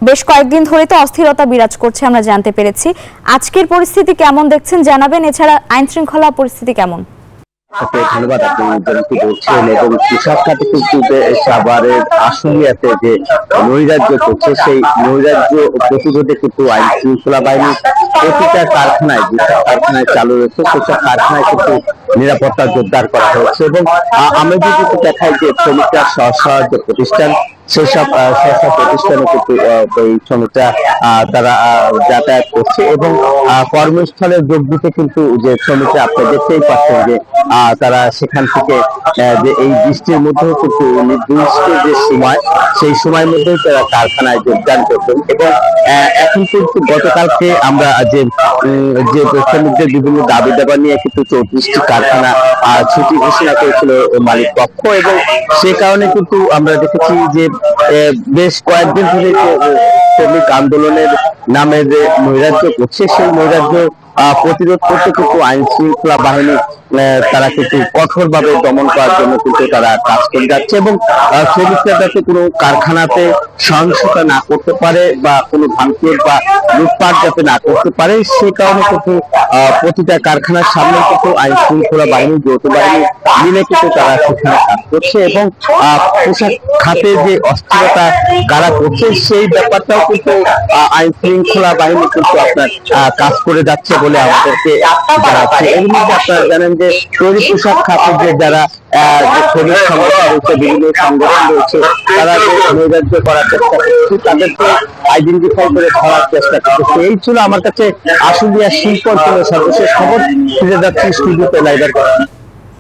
বেশ কয়েকদিন ধরে তো অস্থিরতা বিরাজ করছে আমরা জানতে পেরেছি। আজকের পরিস্থিতি কেমন দেখছেন জানাবেন, এছাড়া আইন শৃঙ্খলা পরিস্থিতি কেমন? ধন্যবাদ। আপনি যেরকম বলছেন এবং কৃষক খাতে কিন্তু সাভারের আশুলিয়াতে যে নৈরাজ্য করছে সেই নৈরাজ্য প্রতিরোধে কিন্তু আইন শৃঙ্খলা বাহিনী প্রতিটা কারখানায় যেসব কারখানায় চালু রয়েছে সেসব কারখানায় কিন্তু নিরাপত্তা জোরদার করা হয়েছে। এবং আমরা যদি দেখাই যে শ্রমিকরা স্ব-সহায়তা প্রতিষ্ঠান সেসব প্রতিষ্ঠানে কিন্তু এই শ্রমিকরা তারা যাতায়াত করছে এবং কর্মস্থলে যোগ দিতে কিন্তু যে শ্রমিকরা আপনি দেখতেই পাচ্ছেন যে তারা সেখান থেকে যে এই বৃষ্টির মধ্যেও কিন্তু নির্দিষ্ট যে সময় সেই সময়ের মধ্যেই তারা কারখানায় যোগদান করতেন। এবং এখন কিন্তু গতকালকে আমরা যে শ্রমিকদের বিভিন্ন দাবি দাবা নিয়ে কিন্তু 34টি কারখানা ছুটি ঘোষণা করেছিল মালিক পক্ষ, এবং সে কারণে কিন্তু আমরা দেখেছি যে বেশ কয়েকদিন ধরে শ্রমিক আন্দোলনের নামে যে নৈরাজ্য করছে সেই নৈরাজ্য প্রতিরোধ করতে কিন্তু আইন শৃঙ্খলা বাহিনী তারা কিন্তু কঠোরভাবে দমন করার জন্য কিন্তু তারা কাজ করে যাচ্ছে। এবং শ্রমিকরা যাতে কোনো কারখানাতে সহিংসতা না করতে পারে বা কোনো ভাঙচুর বা লুটপাট যাতে না করতে পারে সে কারণে কিন্তু প্রতিটা কারখানার সামনে কিন্তু আইন শৃঙ্খলা বাহিনী যৌথ বাহিনী মিলে কিন্তু তারা সেখানে কাজ করছে। এবং পোশাক খাতে যে অস্থিরতা কারা করছে সেই ব্যাপারটাও কিন্তু আইন শৃঙ্খলা বাহিনী কিন্তু আপনার কাজ করে যাচ্ছে বলে আমাদেরকে জানাচ্ছে। এর মধ্যে আপনারা জানেন যে তৈরি পোশাক খাতে যে যারা শ্রমিক সংগঠন রয়েছে, বিভিন্ন সংগঠন রয়েছে, তারা যে নৈরাজ্য করার চেষ্টা করছে তাদেরকে আইডেন্টিফাই করে ধরার চেষ্টা করছে। এই ছিল আমার কাছে আশুলিয়া শিল্প অঞ্চলের সর্বশেষ খবর। ফিরে যাচ্ছি স্টুডিওতে লাইভের কথা।